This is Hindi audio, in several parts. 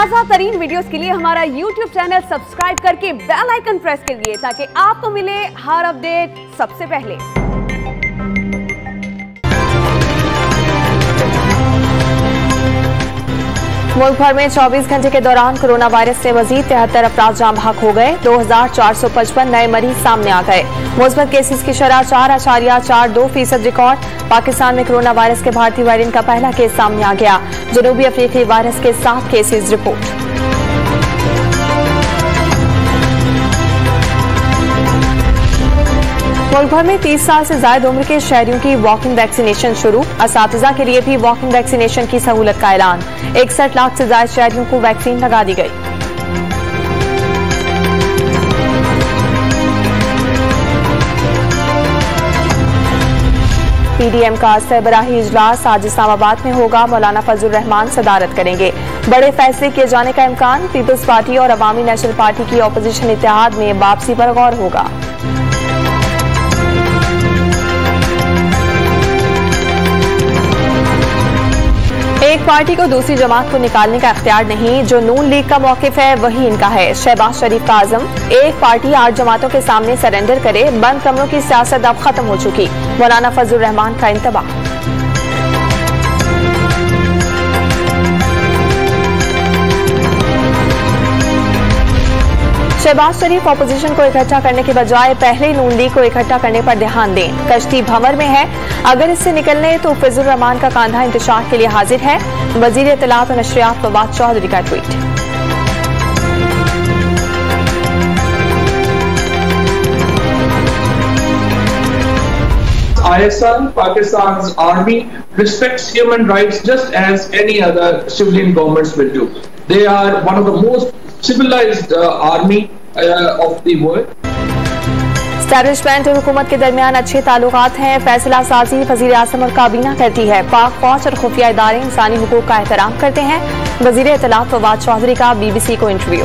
ताज़ा तरीन वीडियोस के लिए हमारा YouTube चैनल सब्सक्राइब करके बेल आइकन प्रेस करिए ताकि आपको मिले हर अपडेट सबसे पहले। मुल्क भर में 24 घंटे के दौरान कोरोना वायरस से मजीद 73 अफराद जान बहक हो गए। 2455 नए मरीज सामने आ गए। मुस्बत केसेस की शरह 4.42% रिकॉर्ड। पाकिस्तान में कोरोना वायरस के भारतीय वेरिएंट का पहला केस सामने आ गया। जनूबी अफ्रीकी वायरस के 7 केसेस रिपोर्ट। मुल्क भर में 30 साल से ज्यादा उम्र के शहरियों की वॉकिंग वैक्सीनेशन शुरू। असातिज़ा के लिए भी वॉकिंग वैक्सीनेशन की सहूलत का ऐलान। 61 लाख से ज्यादा शहरियों को वैक्सीन लगा दी गई। पीडीएम का सरबराही इजलास आज इस्लामाबाद में होगा। मौलाना फजलुर रहमान सदारत करेंगे। बड़े फैसले किए जाने का इम्कान। पीपल्स पार्टी और अवामी नेशनल पार्टी की अपोजिशन इत्तेहाद में वापसी पर गौर होगा। एक पार्टी को दूसरी जमात को निकालने का इख्तियार नहीं। जो नून लीग का मौकिफ है वही इनका है। शहबाज शरीफ का आज़म, एक पार्टी 8 जमातों के सामने सरेंडर करे। बंद कमरों की सियासत अब खत्म हो चुकी। मौलाना फजलुर रहमान का इंतबाह। शहबाज शरीफ अपोजिशन को इकट्ठा करने के बजाय पहले नून लीग को इकट्ठा करने पर ध्यान दें। कश्ती भंवर में है, अगर इससे निकलने तो फजलुर रहमान का कांधा इंतशार के लिए हाजिर है। वजीर इत्तलात और नशरियात फवाद चौधरी का tweet. ISR, Pakistan's army, respects human rights just as any other civilian governments will do. They are one of the most civilized army of the world. Establishment और हुकूमत के दरमियान अच्छे ताल्लुकात हैं। फैसला साजी वजीर आज़म और काबीना करती है। पाक फौज और खुफिया इदारे इंसानी हुकूक का एहतराम करते हैं। वजीर इत्तलात फवाद चौधरी का BBC को इंटरव्यू।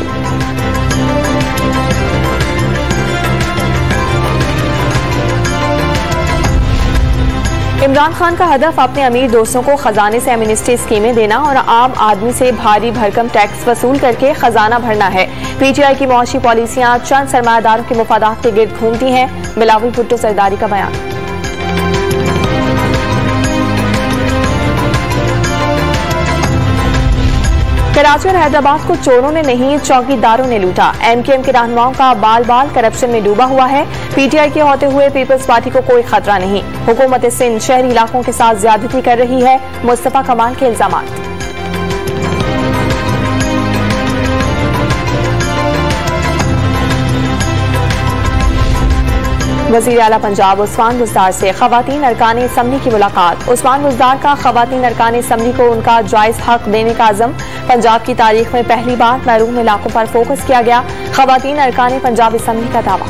इमरान खान का हदफ अपने अमीर दोस्तों को खजाने से एमनेस्टी स्कीमें देना और आम आदमी से भारी भरकम टैक्स वसूल करके खजाना भरना है। PTI की मुआशी पॉलिसियां चंद सरमायादारों के मुफादात के गिर्द घूमती हैं। बिलावल भुट्टो सरदारी का बयान। कराची और हैदराबाद को चोरों ने नहीं चौकीदारों ने लूटा। MKM के रहनुमाओं का बाल बाल करप्शन में डूबा हुआ है। PTI के होते हुए पीपल्स पार्टी को कोई खतरा नहीं। हुकूमत सिंध शहरी इलाकों के साथ ज्यादती कर रही है। मुस्तफा कमाल के इल्जामात। वज़ीर आला पंजाब उस्मान बुज़दार से ख़वातीन अरकान असम्बली की मुलाकात। उस्मान बुज़दार का ख़वातीन अरकान असम्बली को उनका जायज़ हक देने का अज़म। पंजाब की तारीख में पहली बार महरूम इलाकों पर फोकस किया गया। ख़वातीन अरकान पंजाब असम्बली का दावा।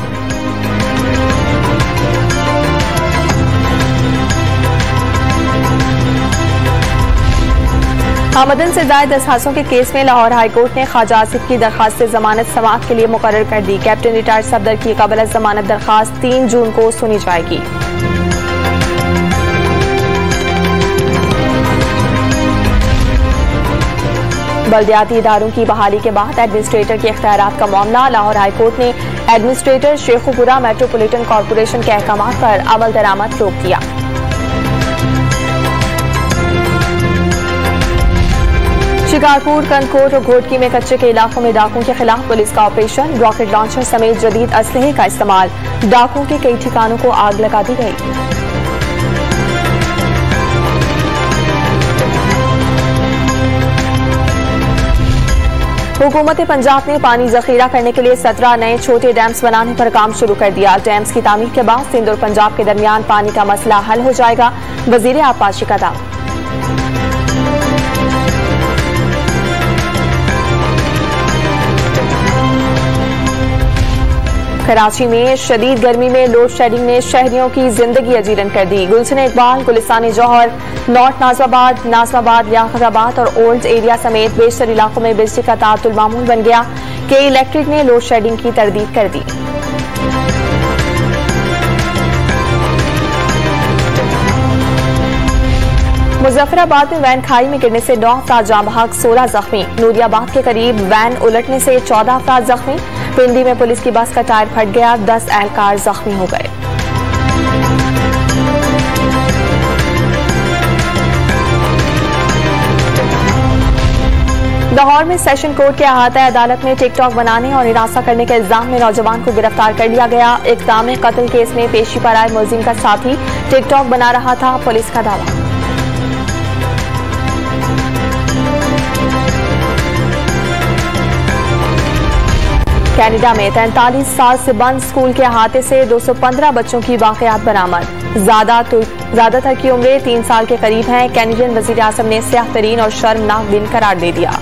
आमदन से ज़ायद दरखास्तों के केस में लाहौर हाईकोर्ट ने ख्वाजा आसिफ की दरखास्त जमानत समाअत के लिए मुकर्रर कर दी। कैप्टन रिटायर्ड सफदर की कबल जमानत दरखास्त 3 जून को सुनी जाएगी। बल्दियाती इदारों की बहाली के बाद एडमिनिस्ट्रेटर के इख्तियारात का मामला। लाहौर हाईकोर्ट ने एडमिनिस्ट्रेटर शेखुपुरा मेट्रोपॉलिटन कॉर्पोरेशन के अहकामात पर अमल दरामद रोक दिया। शिकारपुर, कंदकोट और घोटकी में कच्चे के इलाकों में डाकुओं के खिलाफ पुलिस का ऑपरेशन। रॉकेट लॉन्चर समेत जदीद असलहे का इस्तेमाल। डाकुओं के कई ठिकानों को आग लगा दी गई। हुकूमत पंजाब ने पानी जखीरा करने के लिए 17 नए छोटे डैम्स बनाने पर काम शुरू कर दिया। डैम्स की तामीर के बाद सिंध और पंजाब के दरमियान पानी का मसला हल हो जाएगा। वजीर आबपाशी का दावा। कराची में शदीद गर्मी में लोड शेडिंग ने शहरियों की जिंदगी अजीरन कर दी। गुलशन इकबाल, गुलिस्तान जौहर, नॉर्थ नाजमाबाद, नाजमाबाद, लियाकताबाद और ओल्ड एरिया समेत बेशतर इलाकों में बिजली का ताअतुल मामूल बन गया। के इलेक्ट्रिक ने लोड शेडिंग की तरदीद कर दी। मुजफ्फराबाद में वैन खाई में गिरने से 9 अफराद जाँ बहक, 16 जख्मी। नूरियाबाद के करीब वैन उलटने से 14 अफराद जख्मी। पिंडी में पुलिस की बस का टायर फट गया, 10 एहलकार जख्मी हो गए। लाहौर में सेशन कोर्ट के अहाता अदालत में टिकटॉक बनाने और हिरासा करने के इल्जाम में नौजवान को गिरफ्तार कर लिया गया। इक़दाम कत्ल केस में पेशी पर आए मुलजिम का साथी टिकटॉक बना रहा था, पुलिस का दावा। कनाडा में 43 साल से बंद स्कूल के अहाते से 215 बच्चों की वाकयात बरामद। ज्यादातर की उम्रें 3 साल के करीब हैं। कैनेडियन वजीर आज़म ने स्याह तरीन और शर्मनाक दिन करार दे दिया।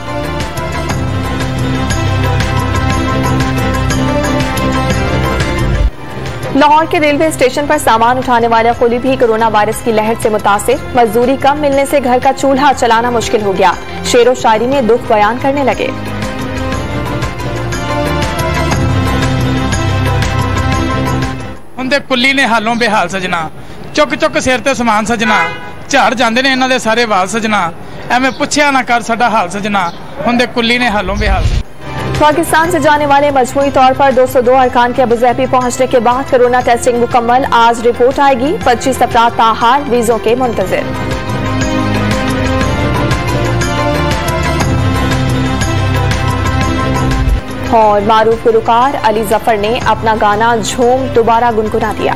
लाहौर के रेलवे स्टेशन पर सामान उठाने वाले कुली भी कोरोना वायरस की लहर से मुतासिर। मजदूरी कम मिलने से घर का चूल्हा चलाना मुश्किल हो गया। शेरो शायरी में दुख बयान करने लगे। उनके कुली ने हालों बेहाल सजना, चुक चुक सिर ते समान सजना, झाड़ जाते ने इन्हां दे सारे वाल सजना, एवें पुछया ना कर साडा हाल सजना, उनके कुली ने हालों बेहाल। पाकिस्तान से जाने वाले मजमूई तौर पर 202 अरकान के अबुज़ैबी पहुंचने के बाद कोरोना टेस्टिंग मुकम्मल। आज रिपोर्ट आएगी। 25 अफराद ताहार वीजों के मुंतजिर। और मारूफ गुलकार अली जफर ने अपना गाना झूम दोबारा गुनगुना दिया।